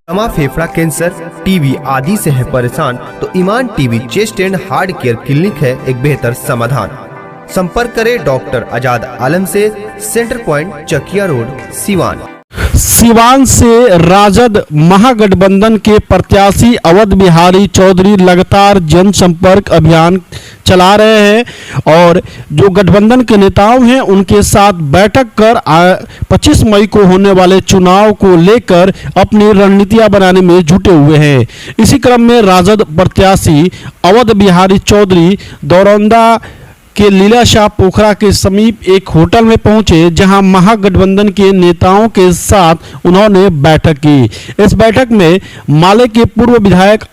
दमा, फेफड़ा cancer, TB आदि से है परेशान तो Iman TB chest and heart care clinic है एक बेहतर समाधान। संपर्क करें डॉक्टर आजाद आलम से, centre point Chakiya road, Siwan. Siwan से राजद महागठबंधन के प्रत्याशी अवध बिहारी चौधरी लगातार जनसंपर्क अभियान चला रहे हैं और जो गठबंधन के नेताओं हैं उनके साथ बैठक कर 25 मई को होने वाले चुनाव को लेकर अपनी रणनीतियां बनाने में जुटे हुए हैं। इसी क्रम में राजद प्रत्याशी अवध बिहारी चौधरी दौरौंदा के लीलाशाह पोखरा के समीप एक होटल में पहुंचे, जहां महागठबंधन के नेताओं के साथ उन्होंने बैठक की। इस बैठक में माले के पूर्व विधायक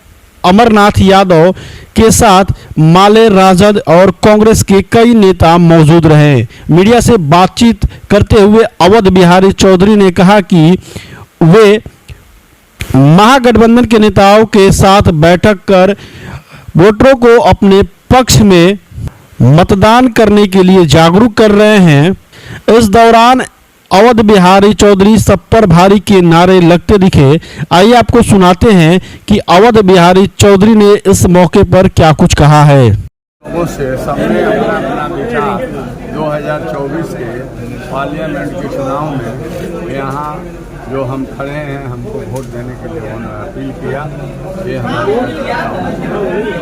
अमरनाथ यादव के साथ माले, राजद और कांग्रेस के कई नेता मौजूद रहे। मीडिया से बातचीत करते हुए अवध बिहारी चौधरी ने कहा कि वे महागठबंधन के नेताओं के साथ बैठक कर वोटरों को अपने पक्ष में मतदान करने के लिए जागरूक कर रहे हैं। इस दौरान अवध बिहारी चौधरी सब पर भारी के नारे लगते दिखे। आइए आपको सुनाते हैं कि अवध बिहारी चौधरी ने इस मौके पर क्या कुछ कहा है। लोगों से सबने अपना विचार 2024 के पार्लियामेंट के चुनाव में यहाँ जो हम खड़े हैं हमको वोट देने के लिए उन्होंने अपील किया। ये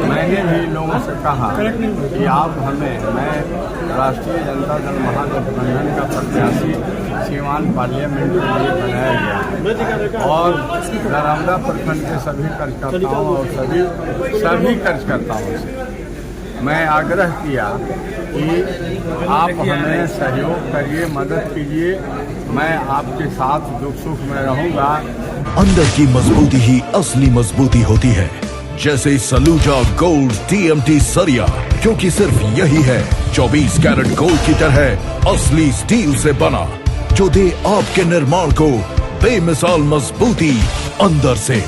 मैंने भी लोगों से कहा कि आप मैं राष्ट्रीय जनता दल महागठबंधन का प्रत्याशी सिवान पार्लियामेंट के लिए बनाया गया और दरौंदा प्रखंड के सभी कार्यकर्ताओं और सभी कार्यकर्ताओं से मैं आग्रह किया कि आप हमें सहयोग करिए, मदद कीजिए, मैं आपके साथ दुख सुख में रहूंगा। अंदर की मजबूती ही असली मजबूती होती है, जैसे सलूजा गोल्ड TMT सरिया, क्योंकि सिर्फ यही है 24 कैरेट गोल्ड की तरह असली स्टील से बना, जो दे आपके निर्माण को बेमिसाल मजबूती अंदर से।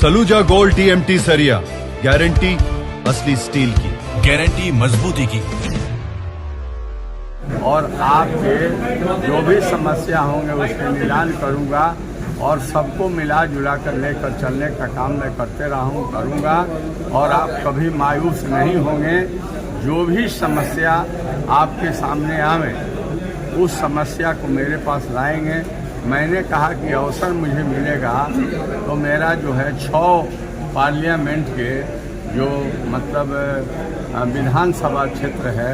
सलूजा गोल्ड TMT सरिया, गारंटी असली स्टील की, गारंटी मजबूती की। और आपके जो भी समस्या होंगे उसके निदान करूंगा और सबको मिला जुला कर लेकर चलने का काम मैं करते करूंगा और आप कभी मायूस नहीं होंगे। जो भी समस्या आपके सामने आवे उस समस्या को मेरे पास लाएंगे। मैंने कहा कि अवसर मुझे मिलेगा तो मेरा जो है 6 पार्लियामेंट के जो मतलब विधानसभा क्षेत्र है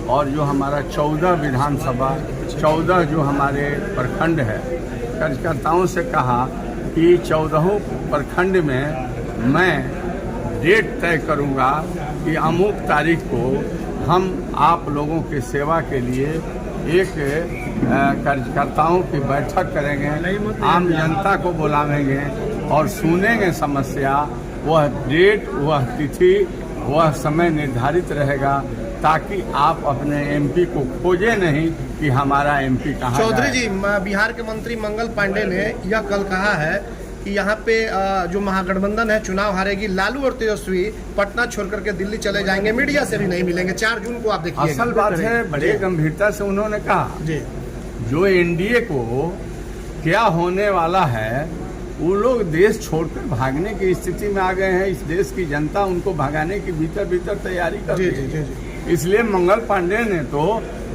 और जो हमारा 14 विधानसभा 14 जो हमारे प्रखंड है, कार्यकर्ताओं से कहा कि 14 प्रखंड में मैं डेट तय करूंगा कि अमुक तारीख को हम आप लोगों की सेवा के लिए एक कार्यकर्ताओं की बैठक करेंगे, आम जनता को बुलावेंगे और सुनेंगे समस्या। वह डेट, वह तिथि, वह समय निर्धारित रहेगा ताकि आप अपने MP को खोजे नहीं कि हमारा MP कहाँ। चौधरी जी, बिहार के मंत्री मंगल पांडे ने यह कल कहा है कि यहाँ पे जो महागठबंधन है चुनाव हारेगी, लालू और तेजस्वी पटना छोड़ करके दिल्ली चले जाएंगे, मीडिया से भी नहीं मिलेंगे। 4 जून को आप देखिए। असल बात है, बड़े गंभीरता से उन्होंने कहा जी, जो NDA को क्या होने वाला है, वो लोग देश छोड़कर भागने की स्थिति में आ गए हैं। इस देश की जनता उनको भगाने की भीतर तैयारी कर रही है। इसलिए मंगल पांडे ने तो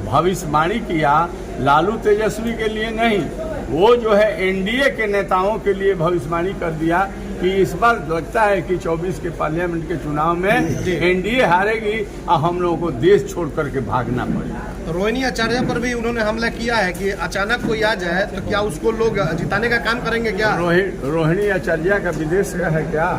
भविष्यवाणी किया लालू तेजस्वी के लिए नहीं, वो जो है NDA के नेताओं के लिए भविष्यवाणी कर दिया कि इस बार लगता है कि 24 के पार्लियामेंट के चुनाव में NDA हारेगी और हम लोगों को देश छोड़ करके भागना पड़ेगा। रोहिणी आचार्य पर भी उन्होंने हमला किया है कि अचानक कोई आ जाए तो क्या उसको लोग जिताने का काम करेंगे क्या? रोहिणी आचार्य का विदेश का है क्या?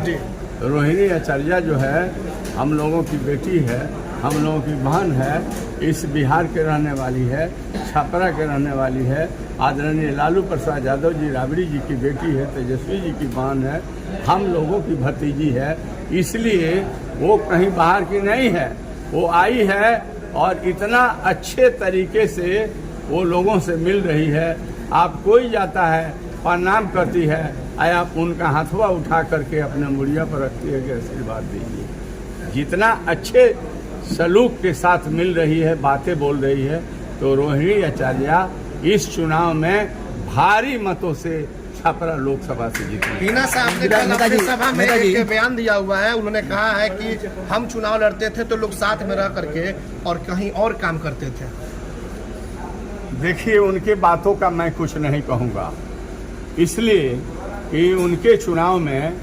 रोहिणी आचार्य जो है हम लोगों की बेटी है, हम लोगों की बहन है, इस बिहार के रहने वाली है, छपरा के रहने वाली है। आदरणीय लालू प्रसाद यादव जी राबड़ी जी की बेटी है, तेजस्वी जी की बहन है, हम लोगों की भतीजी है। इसलिए वो कहीं बाहर की नहीं है, वो आई है और इतना अच्छे तरीके से वो लोगों से मिल रही है। आप कोई जाता है, प्रणाम करती है, आप उनका हाथवा उठा करके अपने मुड़िया पर रखती है कि आशीर्वाद दीजिए। जितना अच्छे सलूक के साथ मिल रही है, बातें बोल रही है, तो रोहिणी आचार्य इस चुनाव में भारी मतों से छपरा लोकसभा से जीते। हिना साहब ने कल अपनी सभा में एक बयान दिया हुआ है। उन्होंने कहा है कि हम चुनाव लड़ते थे तो लोग साथ में रह करके और कहीं और काम करते थे। देखिए, उनके बातों का मैं कुछ नहीं कहूँगा, इसलिए कि उनके चुनाव में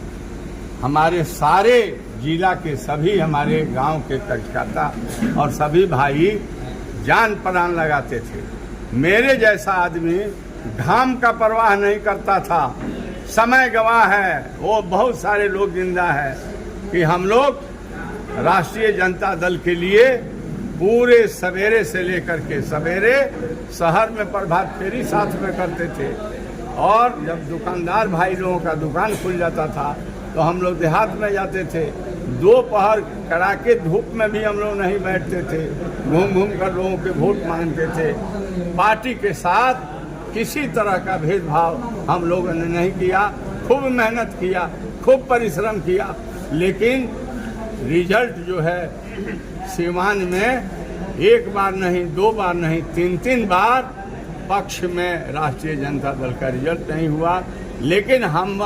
हमारे सारे जिला के सभी हमारे गांव के कार्यकर्ता और सभी भाई जान प्राण लगाते थे। मेरे जैसा आदमी घाम का परवाह नहीं करता था। समय गवाह है, वो बहुत सारे लोग जिंदा है कि हम लोग राष्ट्रीय जनता दल के लिए पूरे सवेरे से लेकर के सवेरे शहर में प्रभात फेरी साथ में करते थे, और जब दुकानदार भाई लोगों का दुकान खुल जाता था तो हम लोग देहात में जाते थे। दोपहर कड़ाके धूप में भी हम लोग नहीं बैठते थे, घूम घूम कर लोगों के वोट मांगते थे। पार्टी के साथ किसी तरह का भेदभाव हम लोगों ने नहीं किया। खूब मेहनत किया, खूब परिश्रम किया, लेकिन रिजल्ट जो है सीवान में एक बार नहीं, दो बार नहीं, तीन बार पक्ष में राष्ट्रीय जनता दल का रिजल्ट नहीं हुआ। लेकिन हम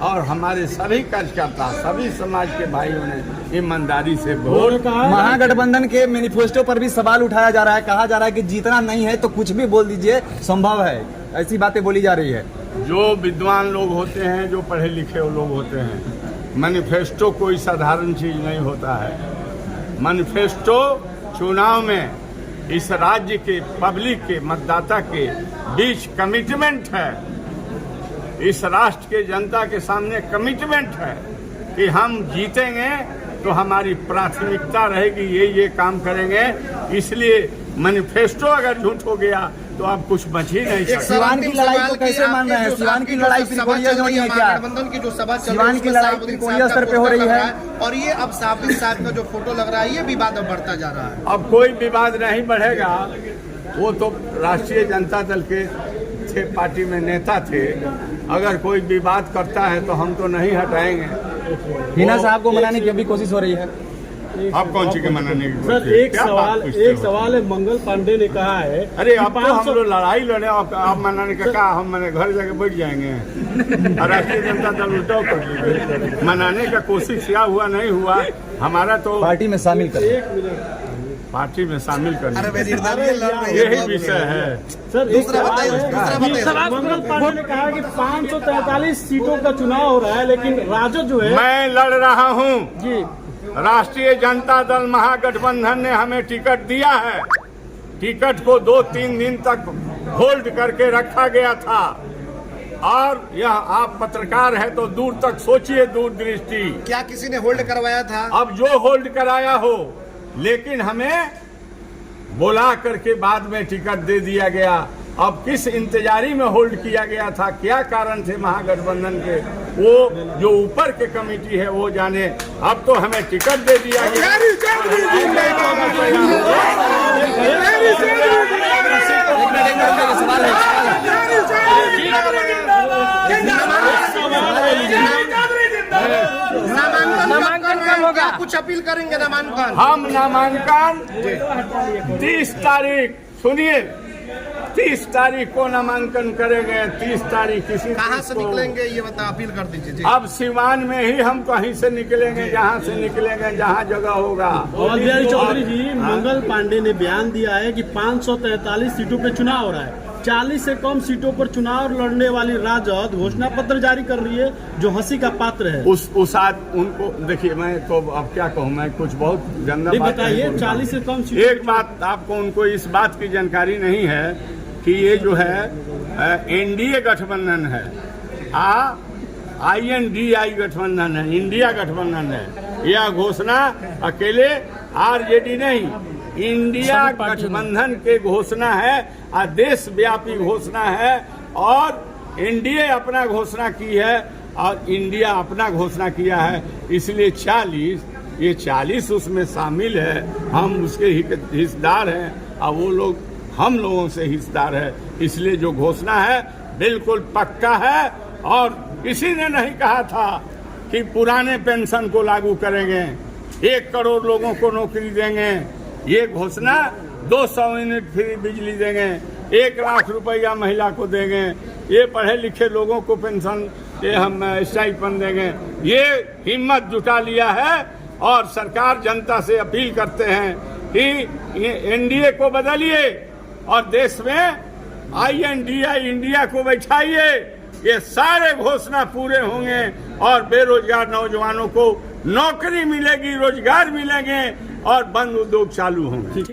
और हमारे सभी कार्यकर्ता, सभी समाज के भाइयों ने ईमानदारी से वोट। महागठबंधन के मैनिफेस्टो पर भी सवाल उठाया जा रहा है, कहा जा रहा है कि जीतना नहीं है तो कुछ भी बोल दीजिए, संभव है, ऐसी बातें बोली जा रही है। जो विद्वान लोग होते हैं, जो पढ़े लिखे लोग होते हैं, मैनिफेस्टो कोई साधारण चीज नहीं होता है। मैनिफेस्टो चुनाव में इस राज्य के पब्लिक के मतदाता के बीच कमिटमेंट है, इस राष्ट्र के जनता के सामने कमिटमेंट है कि हम जीतेंगे तो हमारी प्राथमिकता रहेगी ये काम करेंगे। इसलिए मैनिफेस्टो अगर झूठ हो गया तो आप कुछ बच ही नहीं सकते। सिवान की लड़ाई को कैसे मान रहे हैं? सिवान की लड़ाई त्रिकोणीय जो है क्या? गठबंधन की जो सभा चल रही है, सिवान की लड़ाई त्रिकोणीय स्तर पे हो रही है, और ये अब साबित साहब का जो फोटो लग रहा है, ये विवाद अब बढ़ता जा रहा है। अब कोई विवाद नहीं बढ़ेगा, वो तो राष्ट्रीय जनता दल के थे, पार्टी में नेता थे। अगर कोई विवाद करता है तो हम तो नहीं हटाएंगे। हिना साहब को मनाने की अभी कोशिश हो रही है। आप कौन सी के मनाने की सर कोशिश? एक क्या सवाल बात पूछते हो? है, मंगल पांडे ने कहा है, अरे अब तो हम लोग लड़ाई लड़े, आप मनाने का कहा, हम मैंने घर जाके बैठ जाएंगे और राष्ट्रीय जनता दल उल्टा कर देंगे। मनाने का कोशिश किया हुआ नहीं हुआ, हमारा तो पार्टी में शामिल कर, पार्टी में शामिल करना यही यही विषय है। सर एक सवाल मंगल पांडे ने कहा कि 543 सीटों का चुनाव हो रहा है, लेकिन राजद जो है, मैं लड़ रहा हूँ जी, राष्ट्रीय जनता दल महागठबंधन ने हमें टिकट दिया है। टिकट को 2-3 दिन तक होल्ड करके रखा गया था, और यह आप पत्रकार है तो दूर तक सोचिए, दूरदृष्टि। क्या किसी ने होल्ड करवाया था? अब जो होल्ड कराया हो, लेकिन हमें बुला करके बाद में टिकट दे दिया गया। अब किस इंतजारी में होल्ड किया गया था, क्या कारण थे महागठबंधन के, वो जो ऊपर के कमेटी है वो जाने। अब तो हमें टिकट दे दिया गया। नामांकन कब होगा? कुछ अपील करेंगे नामांकन? हम नामांकन 30 तारीख, सुनिए, 30 तारीख को नामांकन करेंगे। 30 तारीख किसी कहाँ से निकलेंगे ये बता, अपील कर दीजिए जी। अब सिवान में ही हम कहीं से निकलेंगे, जहाँ से निकलेंगे, जहाँ जगह होगा। अवध बिहारी चौधरी जी, मंगल पांडे ने बयान दिया है कि 543 सीटों पे चुनाव हो रहा है, 40 से कम सीटों पर चुनाव लड़ने वाली राजद घोषणा पत्र जारी कर रही है, जो हंसी का पात्र है। उस उनको देखिए, मैं तो अब क्या कहूँ, मैं कुछ बहुत गंदा बात बताइए। 40 से कम सीटों, एक बात आपको, उनको इस बात की जानकारी नहीं है कि ये जो है एनडीए गठबंधन है, INDI गठबंधन है, इंडिया गठबंधन है। यह घोषणा अकेले आरजेडी नहीं, इंडिया गठबंधन के घोषणा है और देशव्यापी घोषणा है। और एनडीए अपना घोषणा की है और इंडिया अपना घोषणा किया है, इसलिए 40 उसमें शामिल है। हम उसके हिस्सेदार हैं और वो लोग हम लोगों से हिस्सेदार है। इसलिए जो घोषणा है बिल्कुल पक्का है, और किसी ने नहीं कहा था कि पुराने पेंशन को लागू करेंगे, 1 करोड़ लोगों को नौकरी देंगे। ये घोषणा 200 यूनिट फ्री बिजली देंगे, 1 लाख रुपया महिला को देंगे, ये पढ़े लिखे लोगों को पेंशन, ये हम स्टाइपेंड देंगे। ये हिम्मत जुटा लिया है और सरकार जनता से अपील करते हैं कि एनडीए को बदलिए और देश में INDI इंडिया को बैठाइए। ये सारे घोषणा पूरे होंगे और बेरोजगार नौजवानों को नौकरी मिलेगी, रोजगार मिलेंगे और बंद उद्योग चालू होंगे।